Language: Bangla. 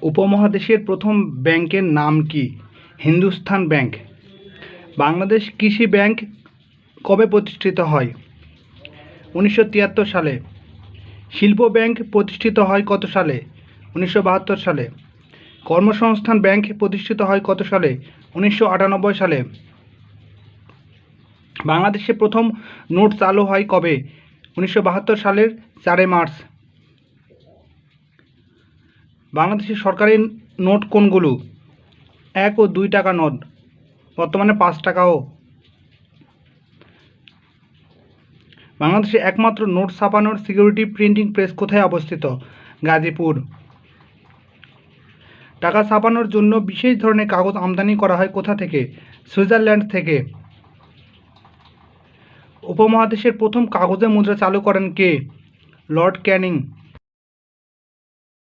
উপমহাদেশের প্রথম ব্যাংকের নাম কি? হিন্দুস্তান ব্যাংক। বাংলাদেশ কৃষি ব্যাংক কবে প্রতিষ্ঠিত হয়? 1973 সালে। শিল্প ব্যাংক প্রতিষ্ঠিত হয় কত সালে? 1972 সালে। কর্মসংস্থান ব্যাংক প্রতিষ্ঠিত হয় কত সালে? 1998 সালে। বাংলাদেশে প্রথম নোট চালু হয় কবে? 1972 সালের 4 মার্চ। বাংলাদেশের সরকারি নোট কোনগুলো? 1 ও 2 টাকা নোট, বর্তমানে 5 টাকাও। বাংলাদেশে একমাত্র নোট ছাপানোর সিকিউরিটি প্রিন্টিং প্রেস কোথায় অবস্থিত? গাজীপুর। টাকা ছাপানোর জন্য বিশেষ ধরনের কাগজ আমদানি করা হয় কোথা থেকে? সুইজারল্যান্ড থেকে। উপমহাদেশের প্রথম কাগজে মুদ্রা চালু করেন কে? লর্ড ক্যানিং।